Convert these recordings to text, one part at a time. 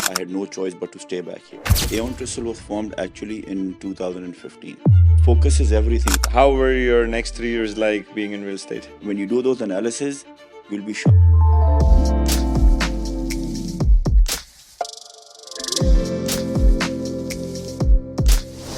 I had no choice but to stay back here. Aeon Trisl was formed actually in 2015. Focus is everything. How were your next 3 years like being in real estate? When you do those analysis, you'll be shocked.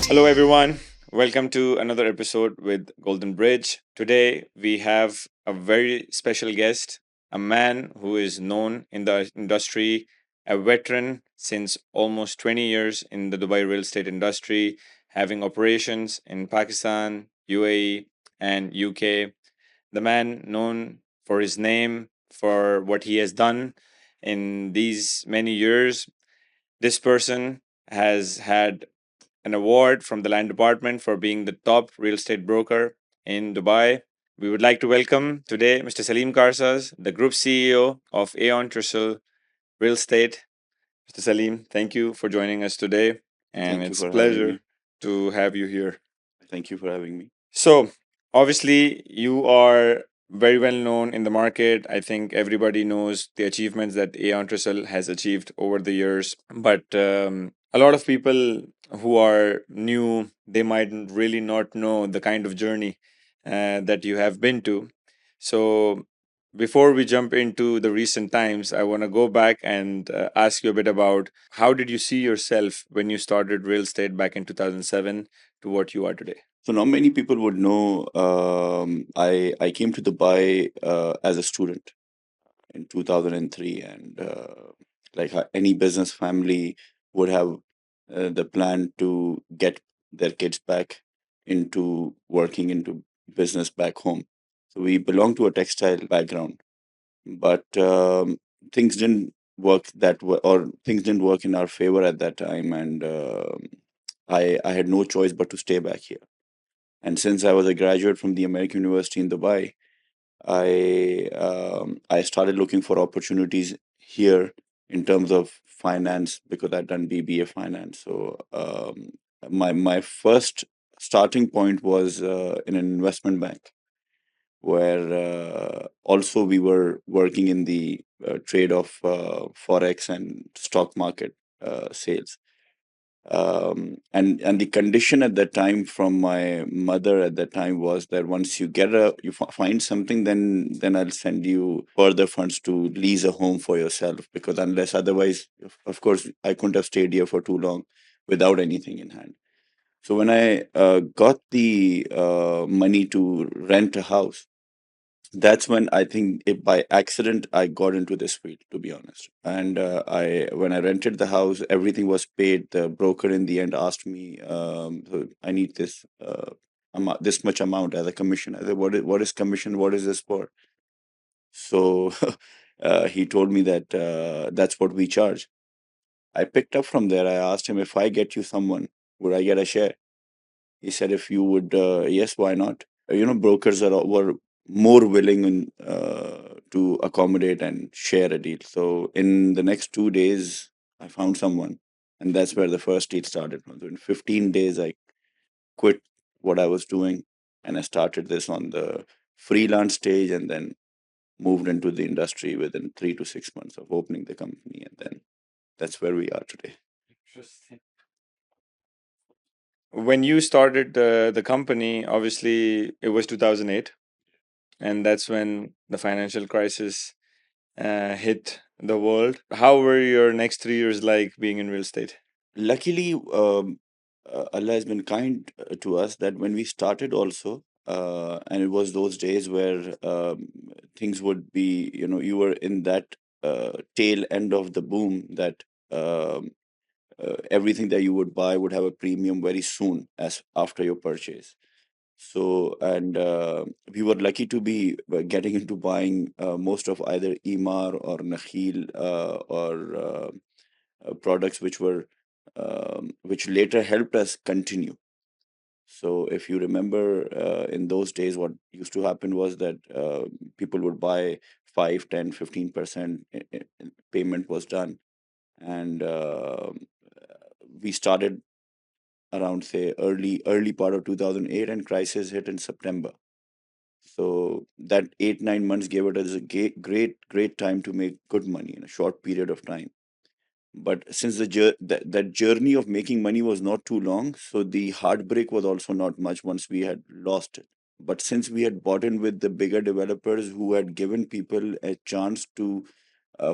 Hello, everyone. Welcome to another episode with Golden Bridge. Today, we have a very special guest, a man who is known in the industry, a veteran since almost 20 years in the Dubai real estate industry, having operations in Pakistan, UAE, and UK. The man known for his name, for what he has done in these many years. This person has had an award from the land department for being the top real estate broker in Dubai. We would like to welcome today Mr. Saleem Karsaz, the group CEO of Aeon Trisl Real Estate. Mr. Saleem, thank you for joining us today, and Thank you it's a for having pleasure me. to have you here. Thank you for having me. So, obviously, you are very well known in the market. I think everybody knows the achievements that Aeon Trisl has achieved over the years. But a lot of people who are new, they might really not know the kind of journey that you have been to. So, before we jump into the recent times, I want to go back and ask you a bit about how did you see yourself when you started real estate back in 2007 to what you are today? So not many people would know. I came to Dubai as a student in 2003, and like any business family would have the plan to get their kids back into working into business back home. So we belong to a textile background, but things didn't work that way, or things didn't work in our favor at that time, and I had no choice but to stay back here. And since I was a graduate from the American University in Dubai, I started looking for opportunities here in terms of finance because I'd done BBA finance. So my first starting point was in an investment bank, where also we were working in the trade of forex and stock market sales. And the condition at that time from my mother at that time was that once find something, then I'll send you further funds to lease a home for yourself, because unless otherwise, of course, I couldn't have stayed here for too long without anything in hand. So when I got the money to rent a house, that's when I think by accident I got into this field, to be honest. And I when I rented the house, everything was paid. The broker in the end asked me, so I need this much amount as a commission. I said, what is commission? What is this for? So he told me that that's what we charge. I picked up from there. I asked him, if I get you someone, would I get a share? He said, if you would, yes, why not? Brokers were more willing to accommodate and share a deal. So in the next 2 days, I found someone, and that's where the first deal started from. So in 15 days, I quit what I was doing, and I started this on the freelance stage, and then moved into the industry within 3 to 6 months of opening the company, and then that's where we are today. Interesting. When you started the company, obviously it was 2008, and that's when the financial crisis hit the world. How were your next 3 years like being in real estate? Luckily, Allah has been kind to us that when we started also, and it was those days where things would be, you were in that tail end of the boom, that everything that you would buy would have a premium very soon as after your purchase. So, and we were lucky to be getting into buying most of either Emaar or Nakhil or products which later helped us continue. So if you remember, in those days, what used to happen was that people would buy 5, 10, 15% payment was done. And we started around, say, early part of 2008, and crisis hit in September. So that 8, 9 months gave it us a great time to make good money in a short period of time. But since that journey of making money was not too long, so the heartbreak was also not much once we had lost it. But since we had bought in with the bigger developers who had given people a chance to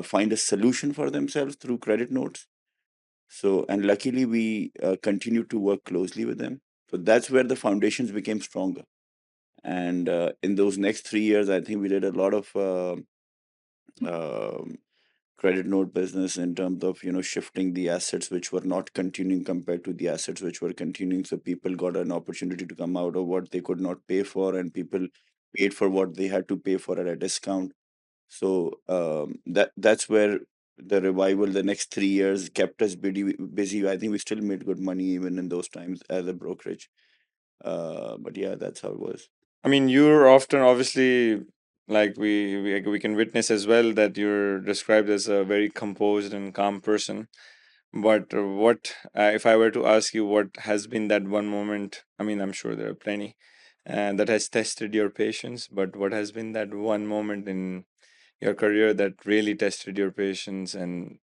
find a solution for themselves through credit notes, so and luckily we continued to work closely with them. So that's where the foundations became stronger. And in those next 3 years, I think we did a lot of um credit note business in terms of shifting the assets which were not continuing compared to the assets which were continuing, so people got an opportunity to come out of what they could not pay for, and people paid for what they had to pay for at a discount. So that's where the revival the next 3 years kept us busy. I think we still made good money even in those times as a brokerage. But yeah, that's how it was. I mean, you're often obviously, like we can witness as well, that you're described as a very composed and calm person. But what if I were to ask you what has been that one moment? I mean, I'm sure there are plenty, that has tested your patience. But what has been that one moment in your career that really tested your patience? And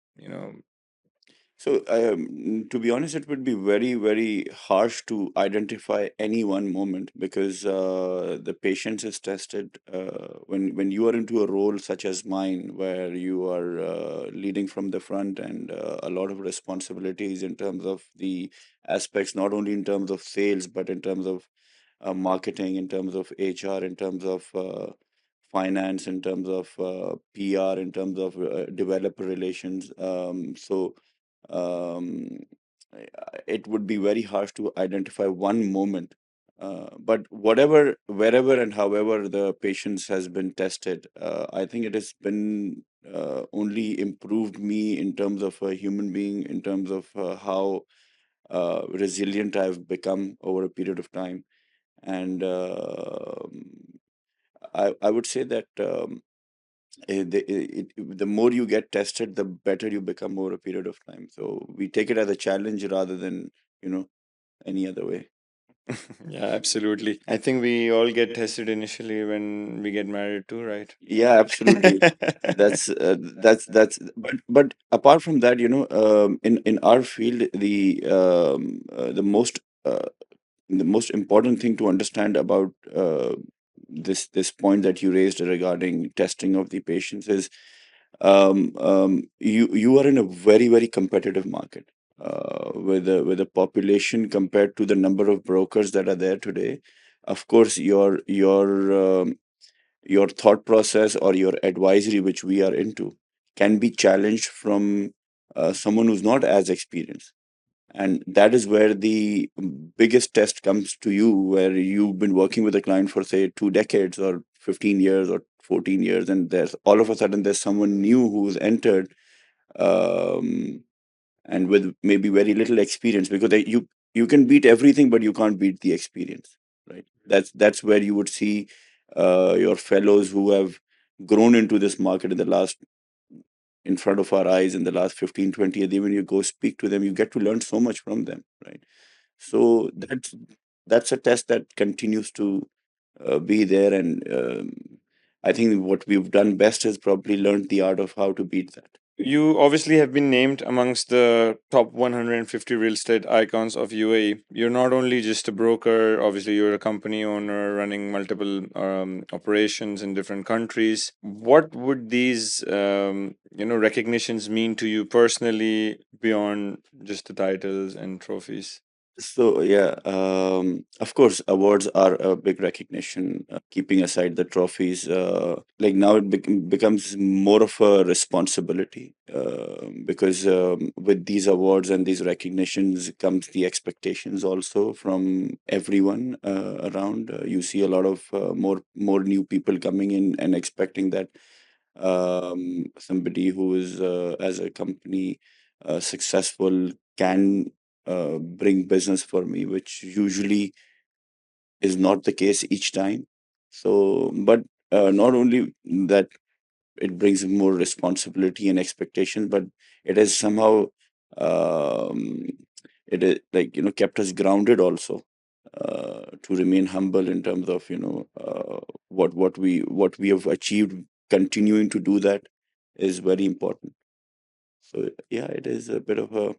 So, to be honest, it would be very, very harsh to identify any one moment, because the patience is tested when you are into a role such as mine, where you are leading from the front, and a lot of responsibilities in terms of the aspects, not only in terms of sales, but in terms of marketing, in terms of HR, in terms of finance, in terms of PR, in terms of developer relations. Um, it would be very harsh to identify one moment. But whatever, wherever, and however the patience has been tested, I think it has been only improved me in terms of a human being, in terms of how resilient I've become over a period of time. And I would say that the more you get tested, the better you become over a period of time. So we take it as a challenge rather than, you know, any other way. yeah, absolutely. I think we all get tested initially when we get married too, right? Yeah, absolutely. But apart from that, in our field, uh, the most important thing to understand about this point that you raised regarding testing of the patients is, you are in a very, very competitive market, with a population compared to the number of brokers that are there today. Of course, your thought process or your advisory, which we are into, can be challenged from someone who's not as experienced. And that is where the biggest test comes to you, where you've been working with a client for, say, 2 decades or 15 years or 14 years, and there's all of a sudden there's someone new who's entered, um, and with maybe very little experience, because you can beat everything, but you can't beat the experience, right? That's where you would see your fellows who have grown into this market in front of our eyes in the last 15, 20 years. Even you go speak to them, you get to learn so much from them, right? So that's a test that continues to be there. And I think what we've done best is probably learned the art of how to beat that. You obviously have been named amongst the top 150 real estate icons of UAE. You're not only just a broker, obviously, you're a company owner running multiple operations in different countries. What would these, recognitions mean to you personally beyond just the titles and trophies? So yeah, of course, awards are a big recognition. Keeping aside the trophies, like now it becomes more of a responsibility, because with these awards and these recognitions comes the expectations also from everyone around. You see a lot of more new people coming in and expecting that somebody who is as a company successful can bring business for me, which usually is not the case each time. So, but not only that, it brings more responsibility and expectation, but it has somehow um, it is like kept us grounded also, to remain humble in terms of what we have achieved. Continuing to do that is very important. So yeah, it is a bit of a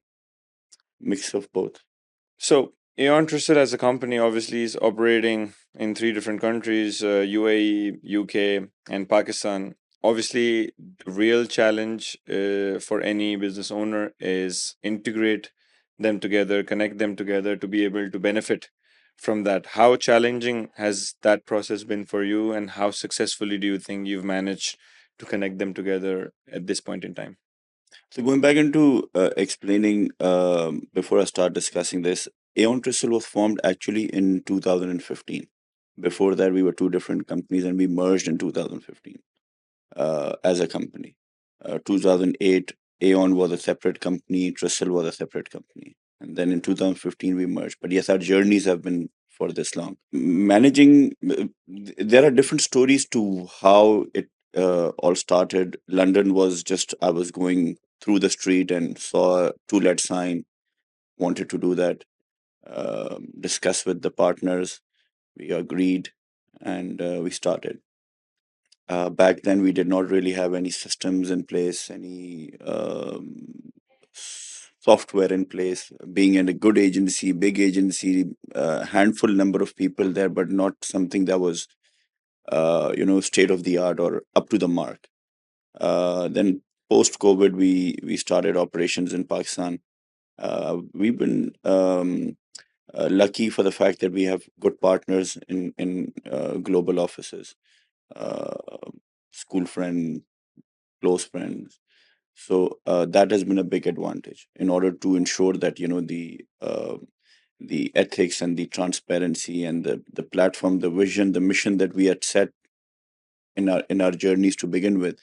mix of both. So, Aeon Trisl as a company obviously is operating in three different countries, UAE, UK, and Pakistan. Obviously, the real challenge for any business owner is integrate them together, connect them together to be able to benefit from that. How challenging has that process been for you, and how successfully do you think you've managed to connect them together at this point in time? So going back into explaining before I start discussing this, Aeon Trisl was formed actually in 2015. Before that, we were two different companies, and we merged in 2015 as a company. 2008, Aeon was a separate company, Trisl was a separate company, and then in 2015 we merged. But yes, our journeys have been for this long. Managing, there are different stories to how it all started. London was just, I was going through the street and saw a to let sign, wanted to do that, discuss with the partners, we agreed, and we started. Back then, we did not really have any systems in place, any software in place. Being in a good agency, big agency, handful number of people there, but not something that was, state of the art or up to the mark. Then post COVID, we started operations in Pakistan. We've been lucky for the fact that we have good partners in global offices, uh, school friend, close friends. So that has been a big advantage in order to ensure that the ethics and the transparency and the platform, the vision, the mission that we had set in our journeys to begin with,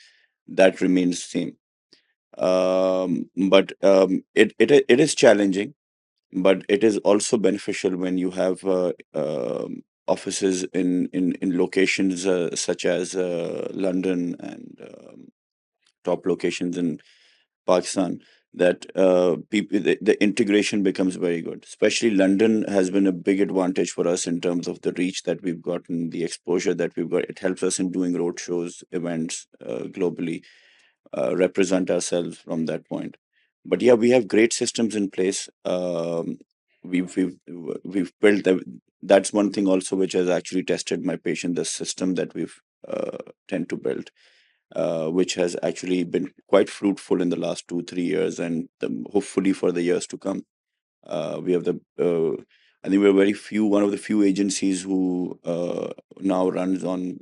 that remains same. But it is challenging, but it is also beneficial when you have offices in locations such as London and top locations in Pakistan, that people the integration becomes very good. Especially London has been a big advantage for us in terms of the reach that we've gotten, the exposure that we've got. It helps us in doing road shows, events globally, represent ourselves from that point. But yeah, we have great systems in place. We've built that's one thing also which has actually tested my patience. The system that we've tend to build, which has actually been quite fruitful in the last 2 3 years, and hopefully for the years to come. We have the I think we're very few, one of the few agencies who now runs on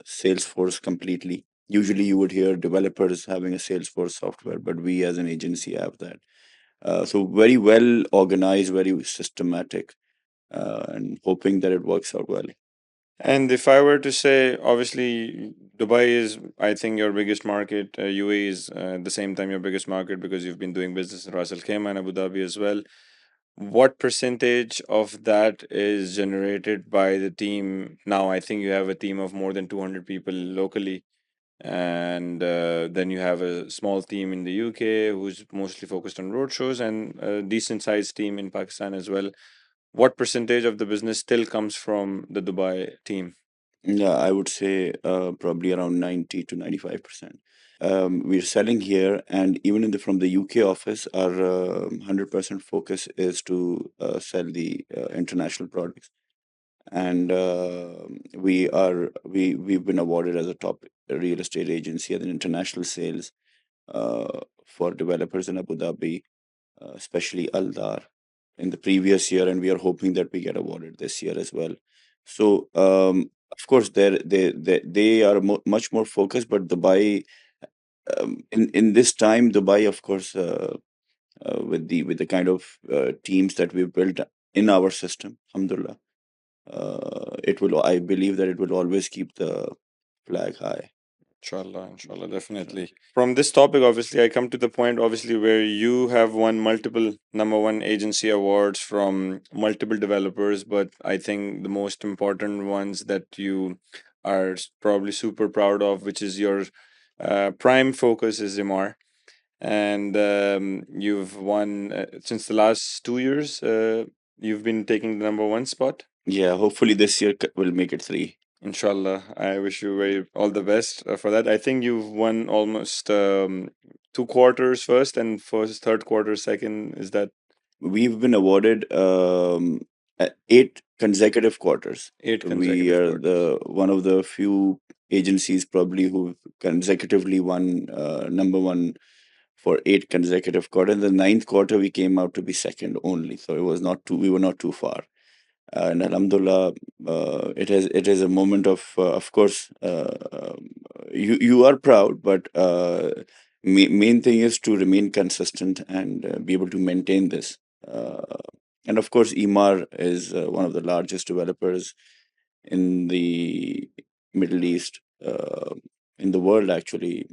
Salesforce completely. Usually, you would hear developers having a Salesforce software, but we as an agency have that. So very well organized, very systematic, and hoping that it works out well. And if I were to say, obviously, Dubai is, I think, your biggest market. UAE is at the same time your biggest market because you've been doing business in Ras Al Khaimah and Abu Dhabi as well. What percentage of that is generated by the team now? I think you have a team of more than 200 people locally. And then you have a small team in the UK who's mostly focused on road shows, and a decent sized team in Pakistan as well. What percentage of the business still comes from the Dubai team? Yeah, I would say probably around 90 to 95%. We're selling here, and even from the UK office, our 100% focus is to sell the international products. And we've been awarded as a top real estate agency as an international sales for developers in Abu Dhabi, especially Aldar, in the previous year, and we are hoping that we get awarded this year as well. So, of course, they are much more focused, but Dubai, in this time, Dubai, of course, with the kind of teams that we've built in our system, alhamdulillah, it will. I believe that it will always keep the flag high. Inshallah, definitely. From this topic, obviously, I come to the point, obviously, where you have won multiple number one agency awards from multiple developers, but I think the most important ones that you are probably super proud of, which is your prime focus, is Imar. And you've won since the last 2 years. You've been taking the number one spot. Yeah, hopefully this year will make it three. Inshallah, I wish you very all the best for that. I think you've won almost two quarters first and first third quarter second. Is that We've been awarded 8 consecutive quarters. eight We consecutive are quarters? the one of the few agencies probably who consecutively won number one for 8 consecutive quarters. In the ninth quarter, we came out to be second only, so it was not too. We were not too far. And Alhamdulillah, it is a moment of course, you are proud, but main thing is to remain consistent and be able to maintain this. And of course, Emaar is one of the largest developers in the Middle East, in the world, actually,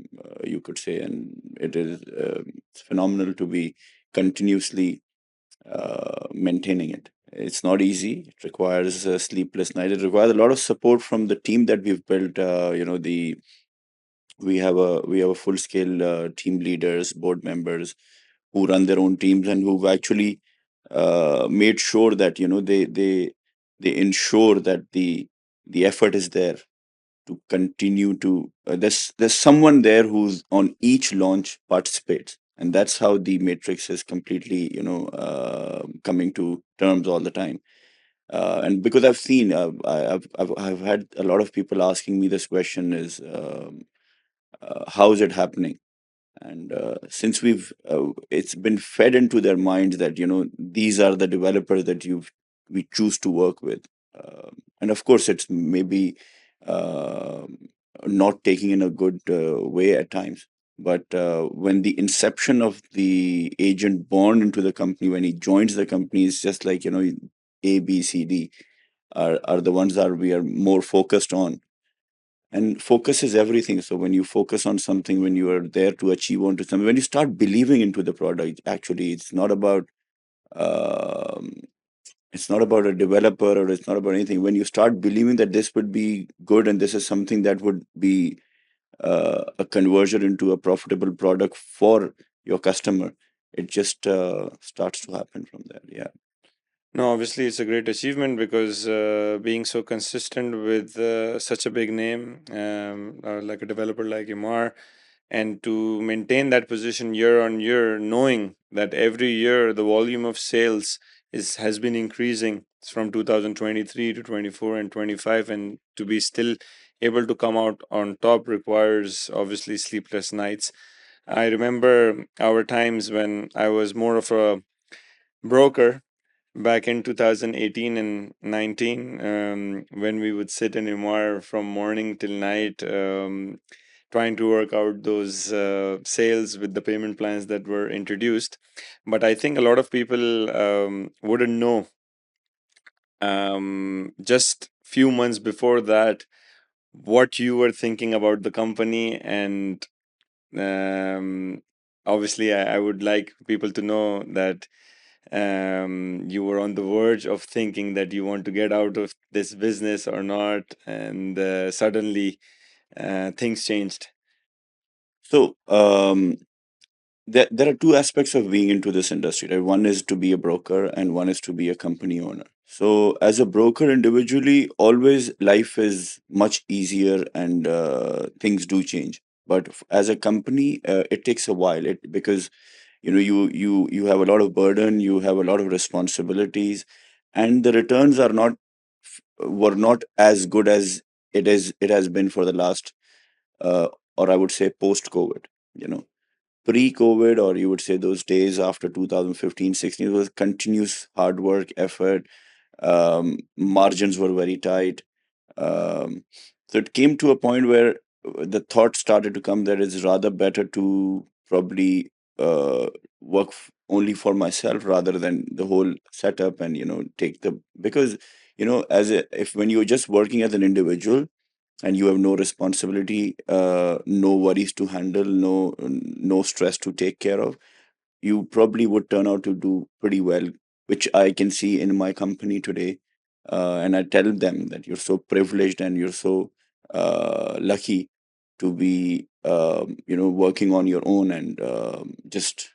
you could say, and it's phenomenal to be continuously maintaining it. It's not easy. It requires a sleepless night. It requires a lot of support from the team that we've built. The we have a full scale team leaders, board members who run their own teams and who've actually made sure that they ensure that the effort is there to continue to there's someone there who's on each launch participates, and that's how the matrix is completely coming to terms all the time. And because I've seen I've had a lot of people asking me this question is how is it happening. And since it's been fed into their minds that these are the developers that we choose to work with. And of course it's maybe uh, not taking in a good way at times, but when the inception of the agent born into the company, when he joins the company, it's just like A, B, C, D are the ones that we are more focused on. And focus is everything. So when you focus on something, when you are there to achieve onto something, when you start believing into the product, actually um, it's not about a developer, or it's not about anything. When you start believing that this would be good and this is something that would be a conversion into a profitable product for your customer, it just starts to happen from there. Yeah. No, obviously it's a great achievement because being so consistent with such a big name, like a developer like Imar, and to maintain that position year on year, knowing that every year the volume of sales is has been increasing from 2023 to 24 and 25, and to be still able to come out on top requires obviously sleepless nights. I remember our times when I was more of a broker back in 2018 and 19, when we would sit in Imar from morning till night, trying to work out those sales with the payment plans that were introduced. But I think a lot of people wouldn't know, just few months before that, what you were thinking about the company. And um, obviously I would like people to know that you were on the verge of thinking that you want to get out of this business or not, and suddenly things changed. So there are two aspects of being into this industry, right? One is to be a broker and one is to be a company owner. So as a broker individually, always life is much easier and things do change. But as a company, it takes a while. Because you have a lot of burden, you have a lot of responsibilities, and the returns were not as good as it has been for the last, uh, or I would say post COVID. You know Pre-COVID, or you would say those days after 2015, 16, was continuous hard work, effort. Margins were very tight. So it came to a point where the thought started to come that it's rather better to probably work only for myself rather than the whole setup, and take the because if when you're just working as an individual and you have no responsibility, no worries to handle, no stress to take care of, you probably would turn out to do pretty well, which I can see in my company today. And I tell them that you're so privileged and you're so lucky to be, working on your own and just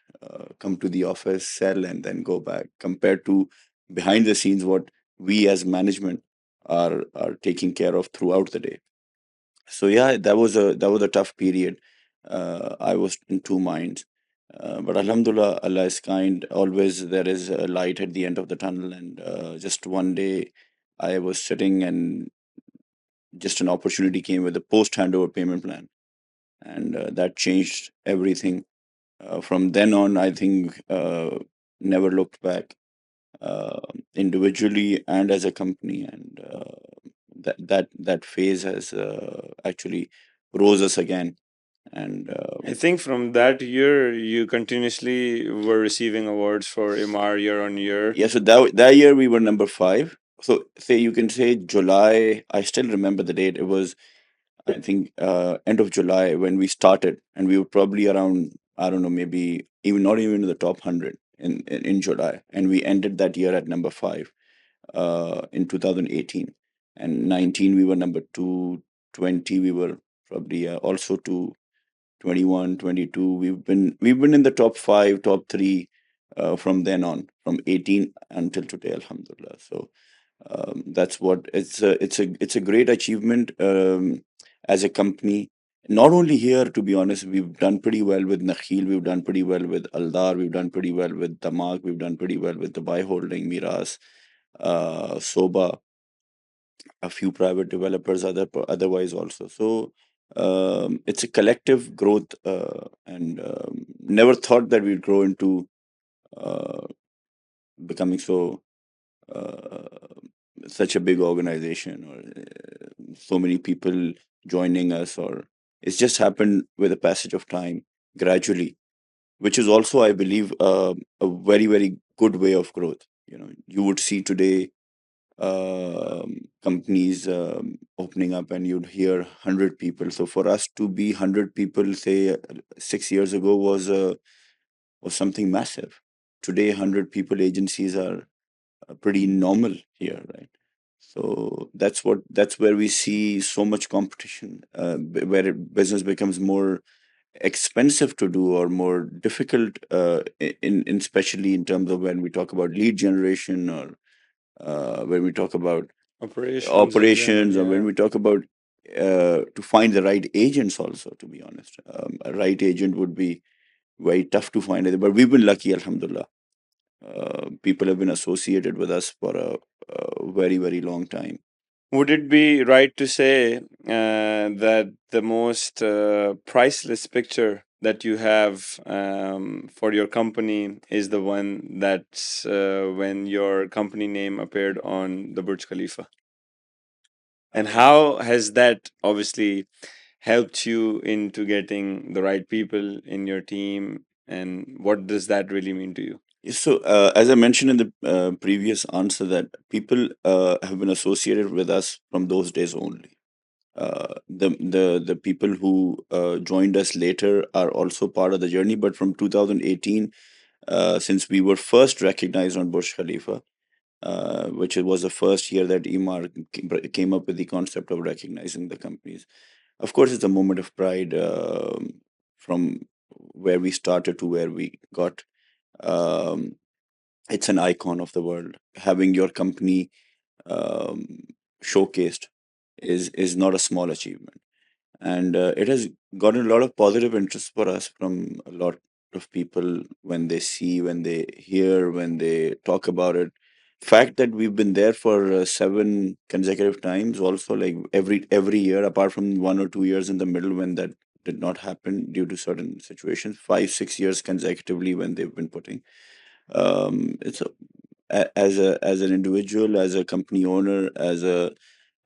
come to the office, sell, and then go back. Compared to behind the scenes, what we as management are taking care of throughout the day. So yeah, that was a tough period. I was in two minds. But Alhamdulillah, Allah is kind. Always there is a light at the end of the tunnel. And just one day, I was sitting and just an opportunity came with a post handover payment plan. And that changed everything. From then on, I think never looked back, individually and as a company. And that phase has actually rose us again. And I think from that year, you continuously were receiving awards for MR year on year. yeah, so that year we were number five. So say you can say July. I still remember the date. It was, I think, end of July when we started, and we were probably around, I don't know, maybe even not even in the top 100 in July, and we ended that year at number five in 2018. And 19 we were number two. 20 we were probably also two. 21, 22. We've been in the top five, top three from then on, from 18 until today, Alhamdulillah. So that's what it's a great achievement as a company. Not only here, to be honest, we've done pretty well with Nakhil, we've done pretty well with Aldar, we've done pretty well with Damak, we've done pretty well with Dubai Holding, Miras, Soba, a few private developers otherwise also. So it's a collective growth, and never thought that we'd grow into uh, becoming uh, such a big organization, or so many people joining us, or it's just happened with the passage of time, gradually, which is also, I believe, a very very good way of growth. You would see today companies opening up, and you'd hear 100 people. So for us to be 100 people, say 6 years ago, was something massive. Today 100 people agencies are pretty normal here, right? So that's where we see so much competition, where business becomes more expensive to do, or more difficult, in especially in terms of when we talk about lead generation, or when we talk about Operations in general, operations, or when yeah. we talk about to find the right agents also, to be honest. A right agent would be very tough to find, but we've been lucky, Alhamdulillah. People have been associated with us for a very very long time. Would it be right to say that the most priceless picture that you have for your company is the one that's when your company name appeared on the Burj Khalifa? And how has that obviously helped you into getting the right people in your team? And what does that really mean to you? So, as I mentioned in the previous answer, that people have been associated with us from those days only. The people who joined us later are also part of the journey, but from 2018, since we were first recognized on Burj Khalifa, which was the first year that EMAR came up with the concept of recognizing the companies. Of course, it's a moment of pride, from where we started to where we got. Um, it's an icon of the world. Having your company um, showcased is not a small achievement, and it has gotten a lot of positive interest for us from a lot of people when they see, when they hear, when they talk about it. Fact that we've been there for seven consecutive times, also, like every year, apart from 1 or 2 years in the middle when that did not happen due to certain situations, 5 6 years consecutively when they've been putting. It's as an individual, as a company owner, as a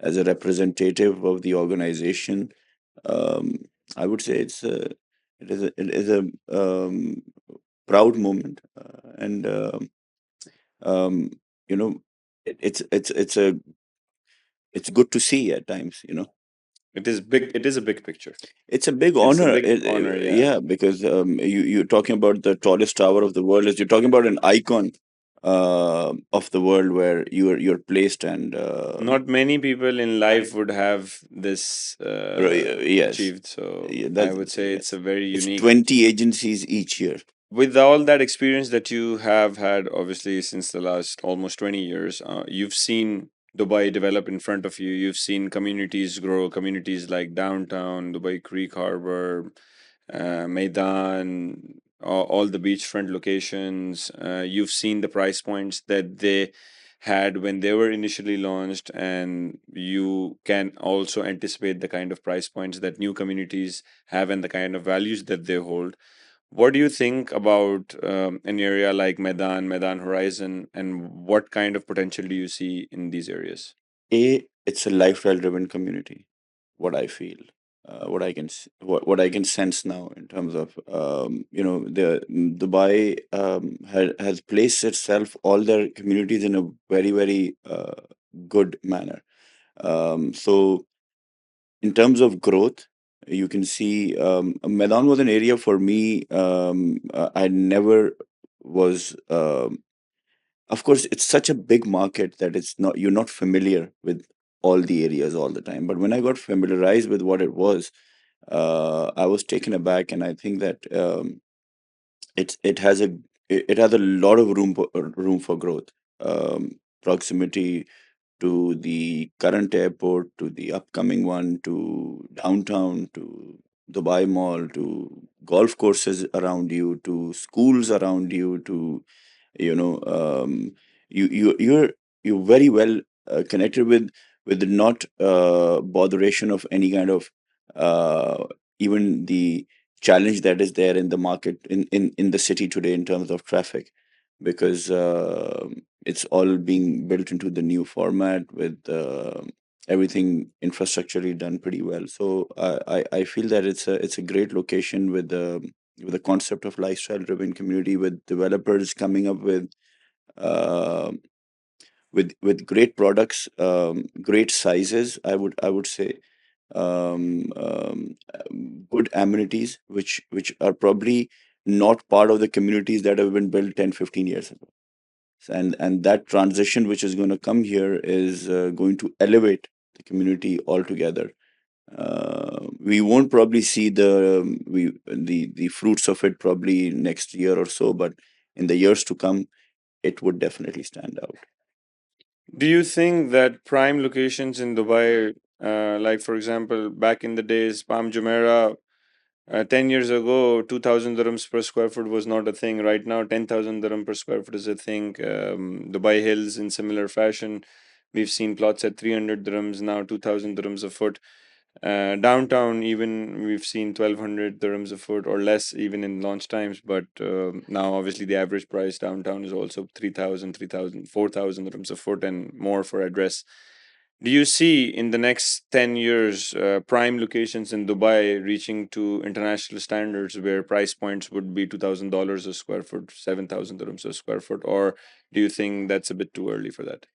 representative of the organization, um, I would say it is a proud moment, and um, you know it's good to see at times. It is big. It is a big picture. It's a big It's a honor. big honor. Yeah. Yeah, because you're talking about the tallest tower of the world. You're talking about an icon of the world where you're placed, and Not many people in life would have this yes, achieved. So yeah, I that would say yeah. it's a very It's unique. 20 agencies each year. With all that experience that you have had, obviously, since the last almost 20 years, you've seen Dubai develop in front of you. You've seen communities grow, communities like downtown, Dubai Creek Harbor, Maidan, all the beachfront locations. You've seen the price points that they had when they were initially launched, and you can also anticipate the kind of price points that new communities have and the kind of values that they hold. What do you think about an area like Medan Horizon, and what kind of potential do you see in these areas? It's a lifestyle driven community, what I feel. What I can sense now in terms of the Dubai has placed itself all their communities in a very good manner. So in terms of growth, you can see Medan was an area for me. I never was. Of course, it's such a big market that it's not you're not familiar with all the areas all the time. But when I got familiarized with what it was, I was taken aback, and I think that it has a lot of room for growth. Proximity to the current airport, to the upcoming one, to downtown, to Dubai Mall, to golf courses around you, to schools around you, to you know you're very well connected with the not botheration of any kind of uh, even the challenge that is there in the market in the city today in terms of traffic, because it's all being built into the new format with everything infrastructurally done pretty well. So I feel that it's a great location with the concept of lifestyle driven community, with developers coming up uh, with great products, great sizes. I would say good amenities, which are probably not part of the communities that have been built 10-15 years ago. And that transition which is going to come here is going to elevate the community altogether. We won't probably see the fruits of it probably next year or so, but in the years to come, it would definitely stand out. Do you think that prime locations in Dubai, like for example, back in the days, Palm Jumeirah, 10 years ago, 2,000 dirhams per square foot was not a thing. Right now, 10,000 dirham per square foot is a thing. Dubai Hills, in similar fashion, we've seen plots at 300 dirhams, now 2,000 dirhams a foot. Downtown, even we've seen 1,200 dirhams a foot or less, even in launch times. But now, obviously, the average price downtown is also 3,000, 3,000, 4,000 dirhams a foot and more for address. Do you see in the next 10 years prime locations in Dubai reaching to international standards where price points would be $2,000 a square foot, 7,000 dirhams a square foot? Or do you think that's a bit too early for that?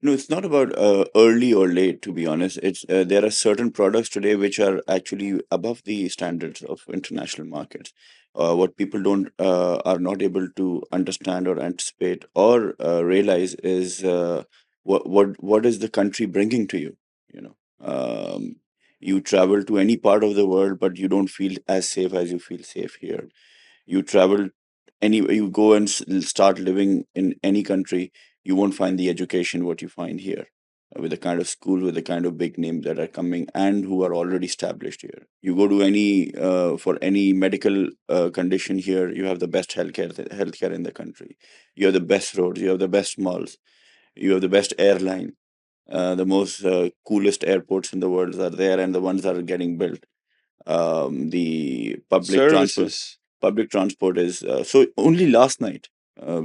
No, it's not about early or late, to be honest. It's there are certain products today which are actually above the standards of international markets. What people don't are not able to understand or anticipate or realize is what is the country bringing to you. You know, you travel to any part of the world, but you don't feel as safe as you feel safe here. You travel anywhere, you go and start living in any country, you won't find the education what you find here, with the kind of school, with the kind of big names that are coming and who are already established here. You go to any for any medical condition here, you have the best healthcare in the country. You have the best roads, you have the best malls, you have the best airline. The most coolest airports in the world are there, and the ones that are getting built. The Services. public transport is so only last night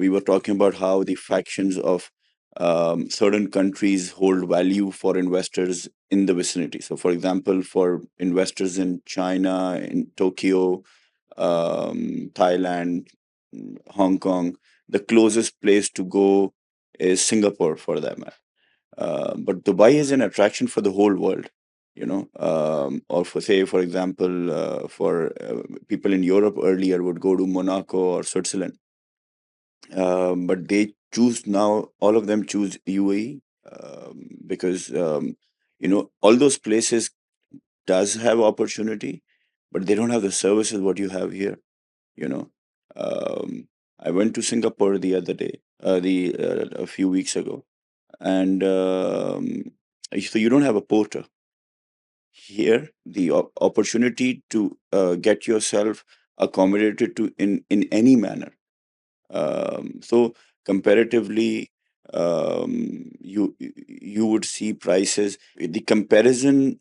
we were talking about how the factions of certain countries hold value for investors in the vicinity. So for example, for investors in China, in Tokyo, Thailand, Hong Kong, the closest place to go is Singapore for them. But Dubai is an attraction for the whole world, or for, say, for example, for people in Europe earlier would go to Monaco or Switzerland, but they choose now. All of them choose UAE because all those places does have opportunity, but they don't have the services what you have here. You know, I went to Singapore the other day, the a few weeks ago, and so you don't have a porter. here the opportunity to get yourself accommodated to in any manner. So comparatively, you would see prices. The comparison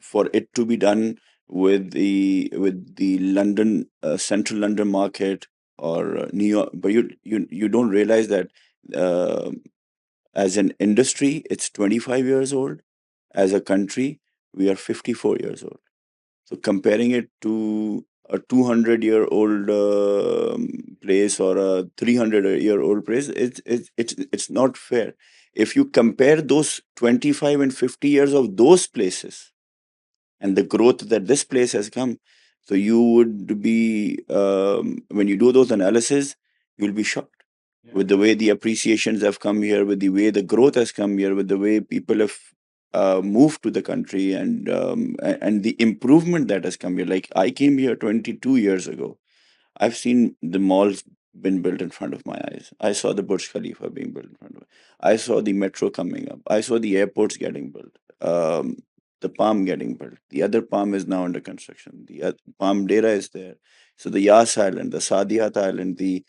for it to be done with the London central London market or New York, but you don't realize that uh, as an industry, it's 25 years old. As a country, we are 54 years old. So comparing it to a 200-year-old place or a 300-year-old place, it's not fair. If you compare those 25 and 50 years of those places and the growth that this place has come, so you would be when you do those analysis, you'll be shocked with the way the appreciations have come here, with the way the growth has come here, with the way people have moved to the country, and the improvement that has come here. Like I came here 22 years ago. I've seen the malls been built in front of my eyes. I saw the Burj Khalifa being built in front of me. I saw the metro coming up. I saw the airports getting built. The Palm getting built. The other Palm is now under construction. The Palm Dera is there. So the Yas Island, the Saadiyat Island, the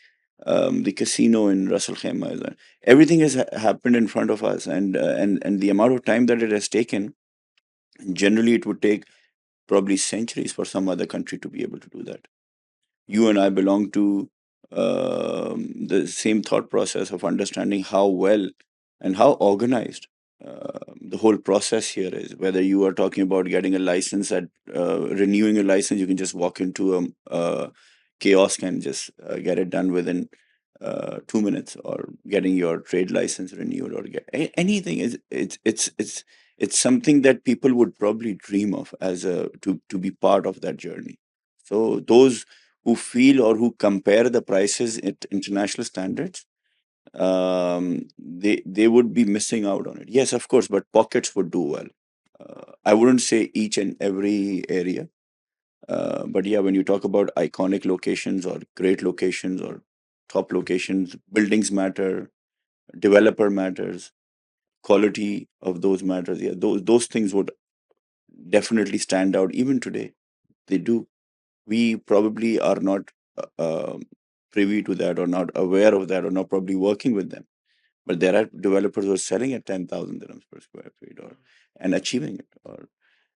casino in Russell Khaimah is there. Everything has happened in front of us, and the amount of time that it has taken. Generally, it would take probably centuries for some other country to be able to do that. You and I belong to the same thought process of understanding how well and how organized the whole process here is. Whether you are talking about getting a license at renewing a license, you can just walk into a kiosk and just get it done within 2 minutes, or getting your trade license renewed, or anything is it's something that people would probably dream of as a to be part of that journey. So those who feel or who compare the prices at international standards, they would be missing out on it. Yes, of course, but pockets would do well. I wouldn't say each and every area, but yeah, when you talk about iconic locations or great locations or top locations, buildings matter, developer matters, quality of those matters. Yeah, those things would definitely stand out even today. They do. We probably are not privy to that, or not aware of that, or not probably working with them. But there are developers who are selling at 10,000 dirhams per square feet, or and achieving it. Or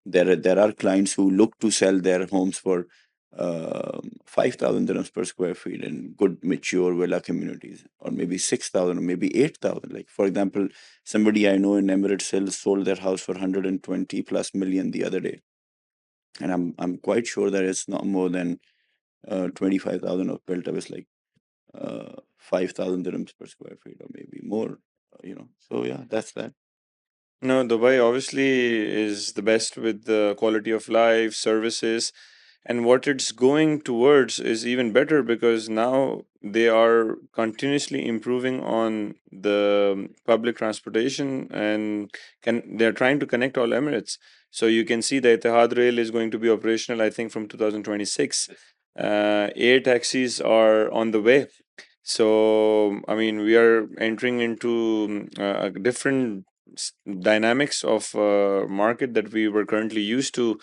there are clients who look to sell their homes for 5,000 dirhams per square feet in good mature villa communities, or maybe 6,000, or maybe 8,000. Like for example, somebody I know in Emirates Hill sold their house for 120 plus million the other day, and I'm quite sure that it's not more than 25,000 of built up is like 5,000 dirhams per square feet, or maybe more. So yeah, that's that. No, Dubai obviously is the best with the quality of life, services, and what it's going towards is even better because now they are continuously improving on the public transportation and they're trying to connect all Emirates. So you can see that the Etihad Rail is going to be operational, I think, from 2026. Air taxis are on the way. So, I mean, we are entering into a different dynamics of market that we were currently used to.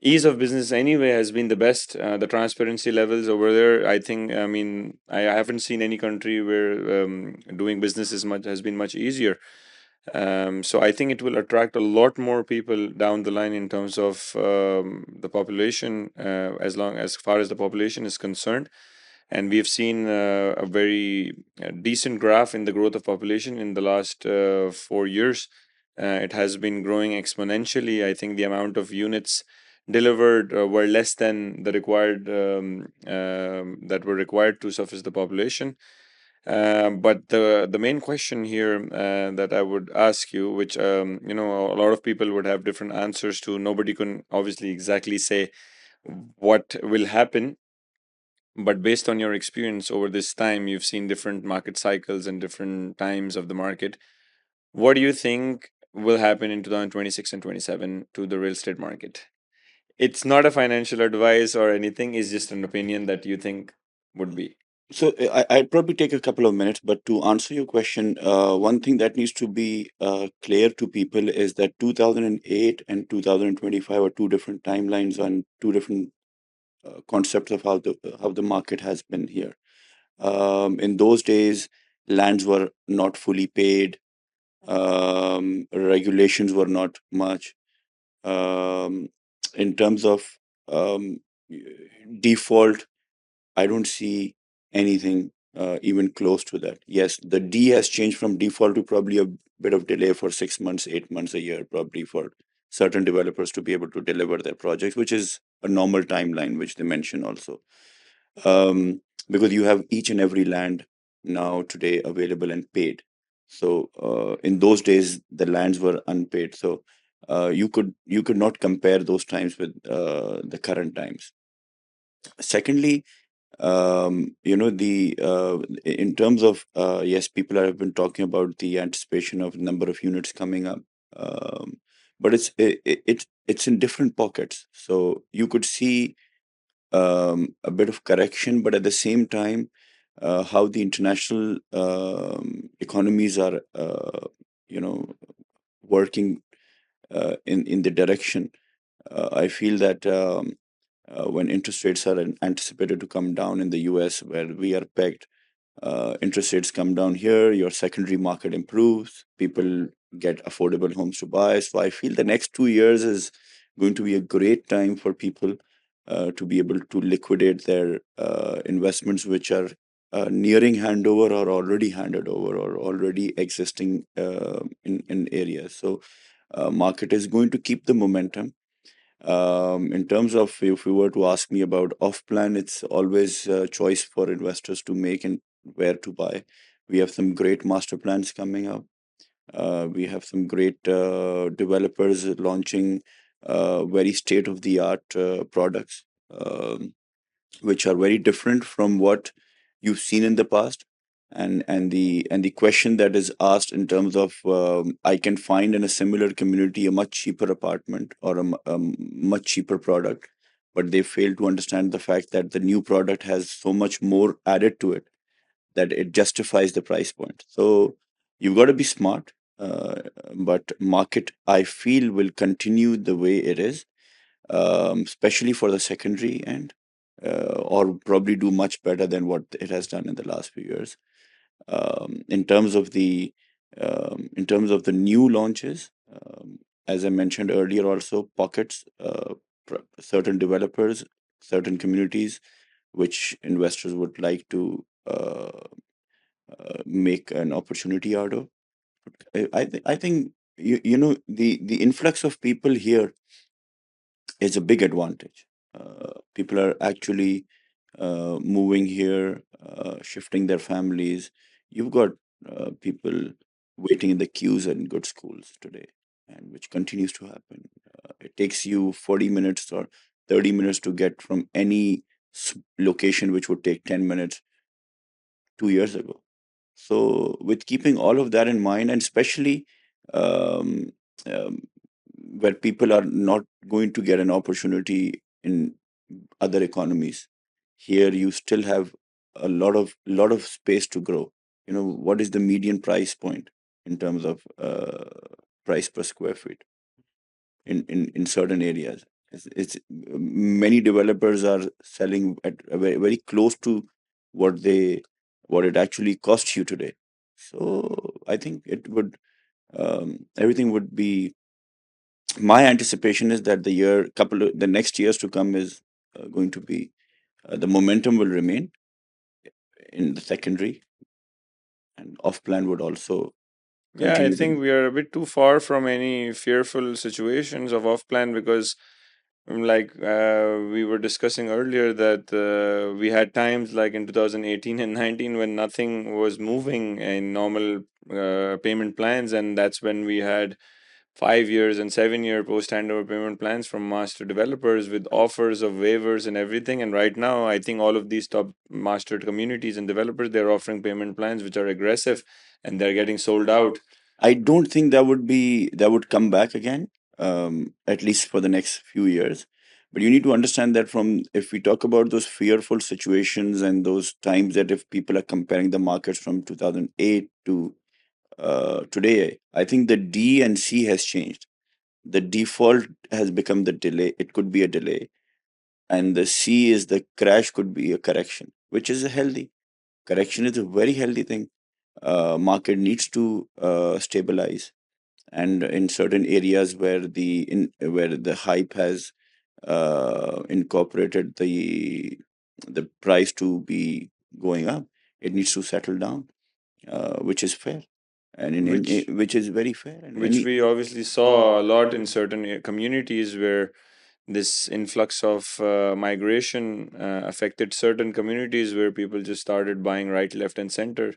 Ease of business anyway has been the best. The transparency levels over there, I think, I mean, I haven't seen any country where doing business is much has been much easier. So I think it will attract a lot more people down the line in terms of the population, as far as the population is concerned. And we've seen a very decent graph in the growth of population in the last 4 years. It has been growing exponentially. I think the amount of units delivered were less than the required that were required to suffice the population. But the main question here that I would ask you, which a lot of people would have different answers to. Nobody can obviously exactly say what will happen, but based on your experience over this time, you've seen different market cycles and different times of the market. What do you think will happen in 2026 and 27 to the real estate market? It's not a financial advice or anything, it's just an opinion that you think would be. So I'd probably take a couple of minutes, but to answer your question, one thing that needs to be clear to people is that 2008 and 2025 are two different timelines on two different concepts of how the market has been here. In those days, lands were not fully paid, regulations were not much. Um, in terms of um, default, I don't see anything even close to that. Yes, the D has changed from default to probably a bit of delay for 6 months, 8 months, a year, probably for certain developers to be able to deliver their projects, which is a normal timeline, which they mention also. Because you have each and every land now today available and paid. So in those days, the lands were unpaid. So you could not compare those times with the current times. Secondly, the in terms of yes, people have been talking about the anticipation of number of units coming up, um, but it's in different pockets. So you could see a bit of correction, but at the same time, how the international economies are, working in the direction. I feel that when interest rates are anticipated to come down in the US, where we are pegged, interest rates come down here, your secondary market improves, people get affordable homes to buy. So I feel the next 2 years is going to be a great time for people to be able to liquidate their investments, which are nearing handover or already handed over or already existing in areas. So market is going to keep the momentum. In terms of if you were to ask me about off plan, it's always a choice for investors to make and where to buy. We have some great master plans coming up. We have some great developers launching very state of the art products, which are very different from what you've seen in the past. And the question that is asked in terms of I can find in a similar community a much cheaper apartment or a much cheaper product, but they fail to understand the fact that the new product has so much more added to it that it justifies the price point. So you've got to be smart, but market I feel will continue the way it is, especially for the secondary end, or probably do much better than what it has done in the last few years. In terms of the new launches, as I mentioned earlier, also pockets, certain developers, certain communities, which investors would like to make an opportunity out of. I think the influx of people here is a big advantage. People are actually moving here, shifting their families. You've got people waiting in the queues in good schools today, and which continues to happen. It takes you 40 minutes or 30 minutes to get from any location, which would take 10 minutes 2 years ago. So, with keeping all of that in mind, and especially um, um, where people are not going to get an opportunity in other economies, here you still have a lot of space to grow. What is the median price point in terms of price per square feet in certain areas? It's many developers are selling at a very, very close to what they what it actually costs you today. So I think it would everything would be. My anticipation is that the next years to come is going to be the momentum will remain in the secondary, and off plan would also Yeah, I continue the. think we are a bit too far from any fearful situations of off plan because like we were discussing earlier that we had times like in 2018 and 19 when nothing was moving in normal payment plans, and that's when we had 5 years and 7 year post handover payment plans from master developers with offers of waivers and everything. And right now I think all of these top mastered communities and developers, they're offering payment plans which are aggressive and they're getting sold out. I don't think that would come back again, at least for the next few years. But you need to understand that from, if we talk about those fearful situations and those times, that if people are comparing the markets from 2008 to today, I think the D and C has changed. The default has become the delay. It could be a delay. And the C is the crash, could be a correction, which is a healthy. Correction is a very healthy thing. Market needs to stabilize, and in certain areas where the hype has incorporated the price to be going up, it needs to settle down, which is fair, and which which is very fair. And which any we obviously saw a lot in certain communities where this influx of migration affected certain communities where people just started buying right, left, and center.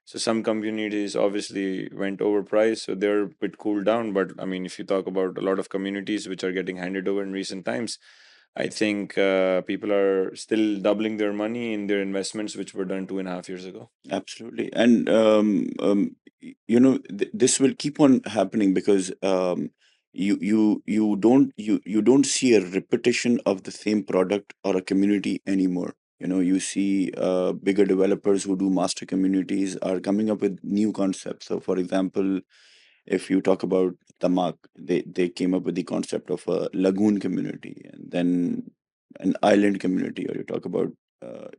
So some communities obviously went overpriced, so they're a bit cooled down. But I mean, if you talk about a lot of communities which are getting handed over in recent times, I think people are still doubling their money in their investments, which were done 2.5 years ago. Absolutely. And this will keep on happening because you don't see a repetition of the same product or a community anymore. You see bigger developers who do master communities are coming up with new concepts. So for example, if you talk about Tamak, they came up with the concept of a lagoon community, and then an island community. Or you talk about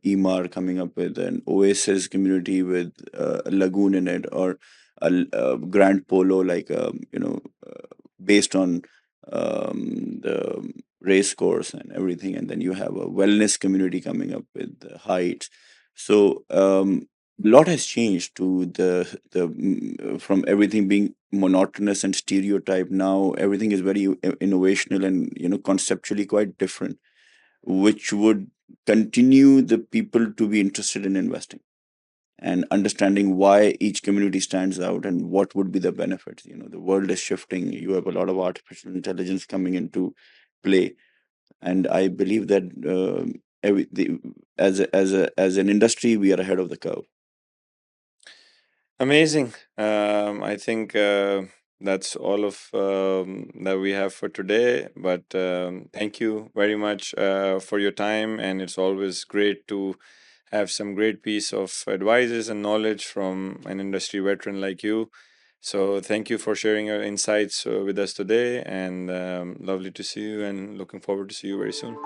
Emar coming up with an oasis community with a lagoon in it, or a Grand Polo, like based on the race course and everything. And then you have a wellness community coming up with the heights. So lot has changed to from everything being monotonous and stereotype. Now everything is very innovational and conceptually quite different, which would continue the people to be interested in investing and understanding why each community stands out and what would be the benefits. The world is shifting. You have a lot of artificial intelligence coming into play, and I believe that as an industry, we are ahead of the curve. Amazing. I think that's all of that we have for today. But thank you very much for your time, and it's always great to have some great piece of advices and knowledge from an industry veteran like you. So thank you for sharing your insights with us today, and lovely to see you, and looking forward to see you very soon.